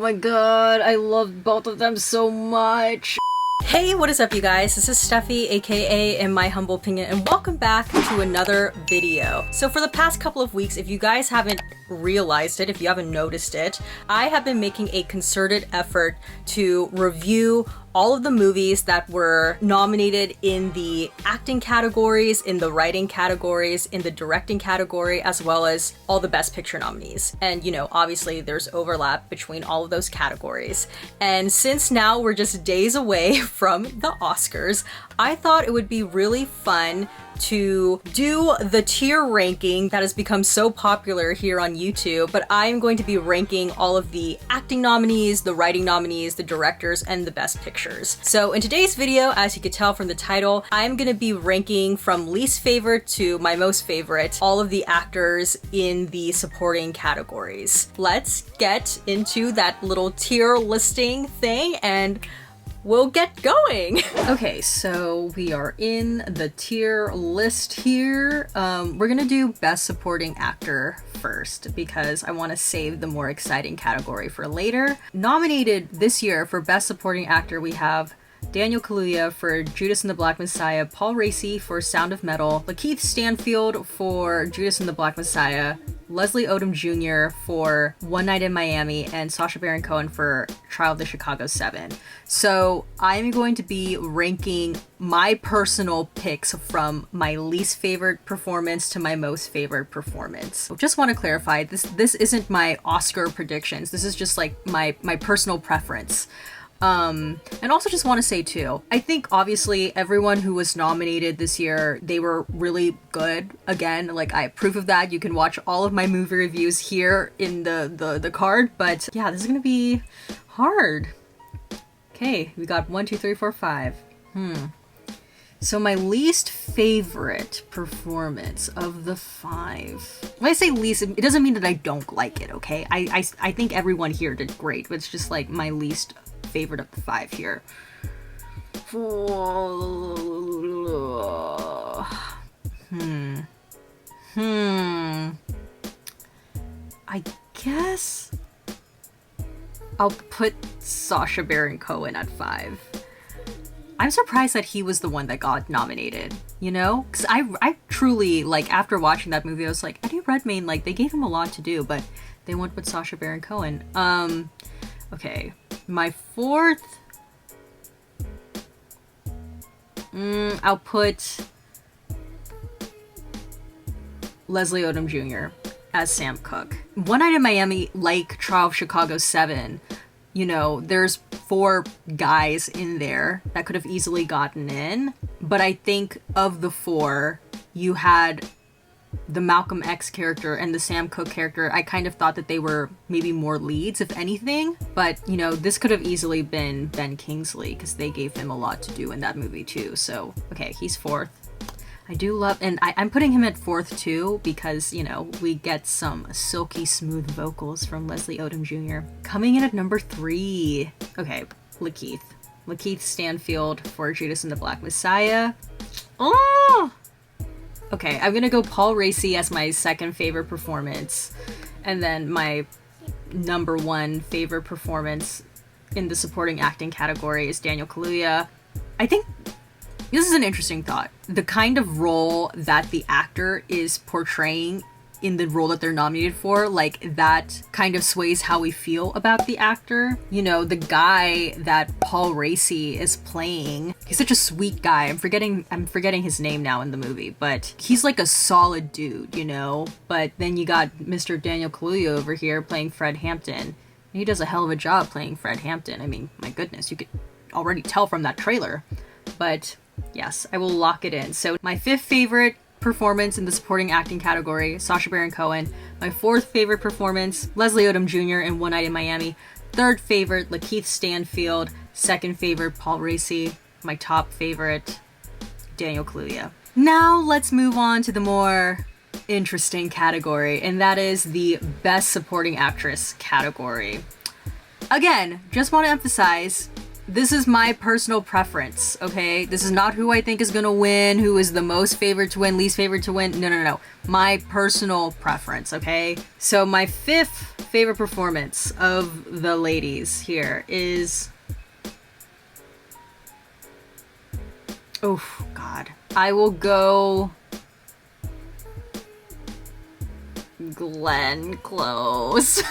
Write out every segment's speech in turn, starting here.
my god, I love both of them so much. Hey, what is up you guys? This is Steffi, aka In My Humble Opinion, and welcome back to another video. So for the past couple of weeks, if you guys haven't realized it, if you haven't noticed it, I have been making a concerted effort to review all of the movies that were nominated in the acting categories, in the writing categories, in the directing category, as well as all the Best Picture nominees. And you know, obviously there's overlap between all of those categories. And since now we're just days away from the Oscars, I thought it would be really fun to do the tier ranking that has become so popular here on YouTube, but I'm going to be ranking all of the acting nominees, the writing nominees, the directors, and the best pictures. So in today's video, as you could tell from the title, I'm gonna be ranking from least favorite to my most favorite all of the actors in the supporting categories. Let's get into that little tier listing thing and we'll get going. Okay, so we are in the tier list here. We're gonna do Best Supporting Actor first because I want to save the more exciting category for later. Nominated this year for Best Supporting Actor, we have Daniel Kaluuya for Judas and the Black Messiah, Paul Raci for Sound of Metal, Lakeith Stanfield for Judas and the Black Messiah, Leslie Odom Jr. for One Night in Miami, and Sacha Baron Cohen for Trial of the Chicago 7. So I'm going to be ranking my personal picks from my least favorite performance to my most favorite performance. Just want to clarify, this isn't my Oscar predictions. This is just like my personal preference. And also just want to say too, I think obviously everyone who was nominated this year, they were really good. Again, like I approve of that. You can watch all of my movie reviews here in the card, but yeah, this is gonna be hard. Okay, we got 1, 2, 3, 4, 5. So my least favorite performance of the 5. When I say least, it doesn't mean that I don't like it, okay? I think everyone here did great, but it's just like my least favorite of the 5 here. I guess I'll put Sacha Baron Cohen at 5. I'm surprised that he was the one that got nominated, you know? Because I truly, like, after watching that movie, I was like, Eddie Redmayne, like, they gave him a lot to do, but they went with Sacha Baron Cohen. Okay, my 4th, I'll put Leslie Odom Jr. as Sam Cooke. One Night in Miami, like Trial of Chicago 7, you know, there's 4 guys in there that could have easily gotten in, but I think of the 4, you had the Malcolm X character and the Sam Cooke character. I kind of thought that they were maybe more leads, if anything, but you know, this could have easily been Ben Kingsley because they gave him a lot to do in that movie too. So okay, he's 4th. I do love, and I'm putting him at 4th too because, you know, we get some silky smooth vocals from Leslie Odom Jr. Coming in at number 3. Okay, Lakeith Stanfield for Judas and the Black Messiah. Oh! Okay, I'm gonna go Paul Raci as my 2nd favorite performance, and then my number 1 favorite performance in the supporting acting category is Daniel Kaluuya. I think this is an interesting thought. The kind of role that the actor is portraying in the role that they're nominated for, like that kind of sways how we feel about the actor. You know, the guy that Paul Raci is playing, he's such a sweet guy. I'm forgetting his name now in the movie, but he's like a solid dude, you know? But then you got Mr. Daniel Kaluuya over here playing Fred Hampton. And he does a hell of a job playing Fred Hampton. I mean, my goodness, you could already tell from that trailer. But yes, I will lock it in. So my 5th favorite performance in the supporting acting category, Sacha Baron Cohen. My 4th favorite performance, Leslie Odom Jr. in One Night in Miami. 3rd favorite, Lakeith Stanfield. 2nd favorite, Paul Raci. My top favorite, Daniel Kaluuya. Now let's move on to the more interesting category, and that is the Best Supporting Actress category. Again, just want to emphasize, this is my personal preference, okay? This is not who I think is gonna win, who is the most favorite to win, least favorite to win. No. My personal preference, okay? So my 5th favorite performance of the ladies here is... oh, God. I will go... Glenn Close.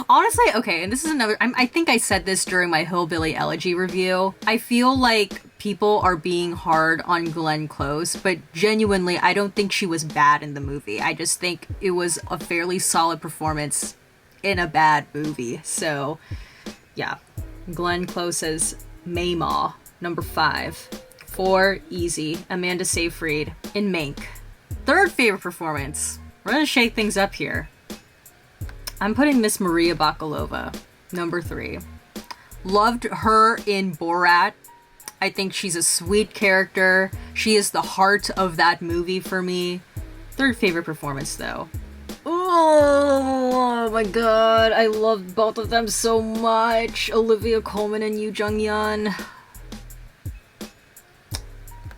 Honestly, okay, and this is another... I think I said this during my Hillbilly Elegy review. I feel like people are being hard on Glenn Close, but genuinely, I don't think she was bad in the movie. I just think it was a fairly solid performance in a bad movie. So, yeah. Glenn Close as Maymaw, number 5. 4, easy. Amanda Seyfried in Mank. 3rd favorite performance. We're gonna shake things up here. I'm putting Miss Maria Bakalova, number 3. Loved her in Borat. I think she's a sweet character. She is the heart of that movie for me. 3rd favorite performance, though. Oh my god, I love both of them so much. Olivia Colman and Yuh-jung.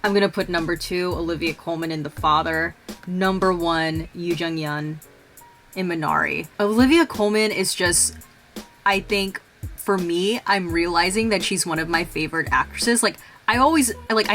I'm gonna put number 2, Olivia Colman in The Father. Number 1, Yuh-jung in Minari. Olivia Colman is just, I think, for me, I'm realizing that she's one of my favorite actresses. Like, I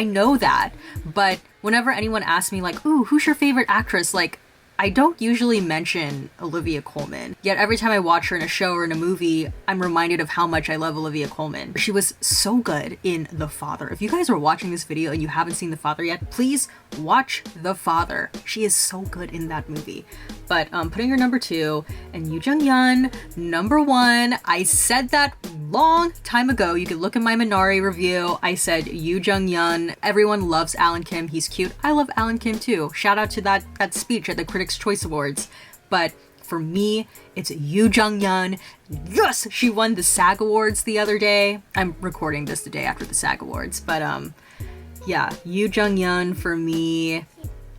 know that, but whenever anyone asks me, like, ooh, who's your favorite actress? Like, I don't usually mention Olivia Colman, yet every time I watch her in a show or in a movie, I'm reminded of how much I love Olivia Colman. She was so good in The Father. If you guys are watching this video and you haven't seen The Father yet, please watch The Father. She is so good in that movie. But putting her number 2 and Yuh-jung number 1. I said that long time ago. You can look at my Minari review. I said Yuh-jung. Everyone loves Alan Kim. He's cute. I love Alan Kim too. Shout out to that speech at the Critics' Choice Awards. But for me, it's Yuh-jung. Yes! She won the SAG Awards the other day. I'm recording this the day after the SAG Awards. But yeah, Yuh-jung for me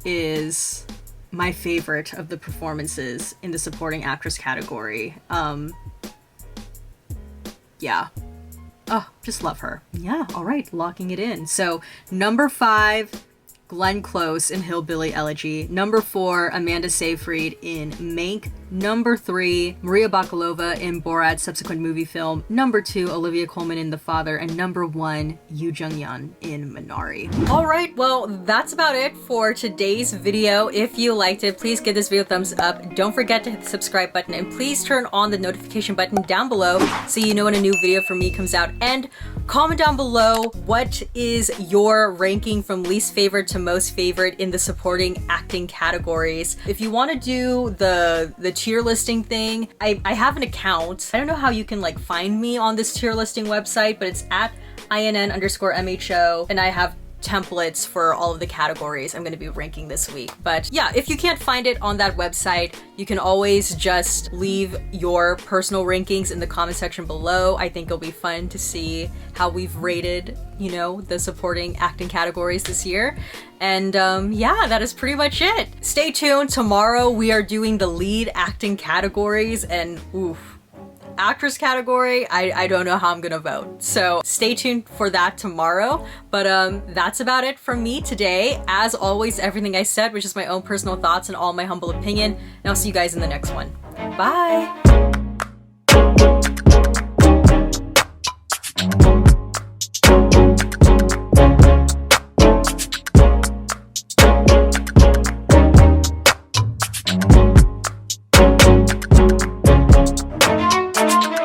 is my favorite of the performances in the supporting actress category. Yeah. Oh, just love her. Yeah, all right, locking it in. So, number 5, Glenn Close in Hillbilly Elegy. Number 4, Amanda Seyfried in Mank. Number 3, Maria Bakalova in Borat's subsequent movie film. Number 2, Olivia Colman in The Father. And number 1, Yuh-jung in Minari. All right, well, that's about it for today's video. If you liked it, please give this video a thumbs up. Don't forget to hit the subscribe button and please turn on the notification button down below so you know when a new video from me comes out. And comment down below what is your ranking from least favorite to most favorite in the supporting acting categories. If you want to do the tier listing thing, I have an account. I don't know how you can like find me on this tier listing website, but it's at INN_MHO, and I have templates for all of the categories I'm going to be ranking this week. But yeah, if you can't find it on that website, you can always just leave your personal rankings in the comment section below. I think it'll be fun to see how we've rated, you know, the supporting acting categories this year. And yeah, that is pretty much it. Stay tuned. Tomorrow we are doing the lead acting categories, and oof, actress category, I don't know how I'm gonna vote. So stay tuned for that tomorrow. But that's about it from me today. As always, everything I said was just my own personal thoughts and all my humble opinion. And I'll see you guys in the next one. Bye!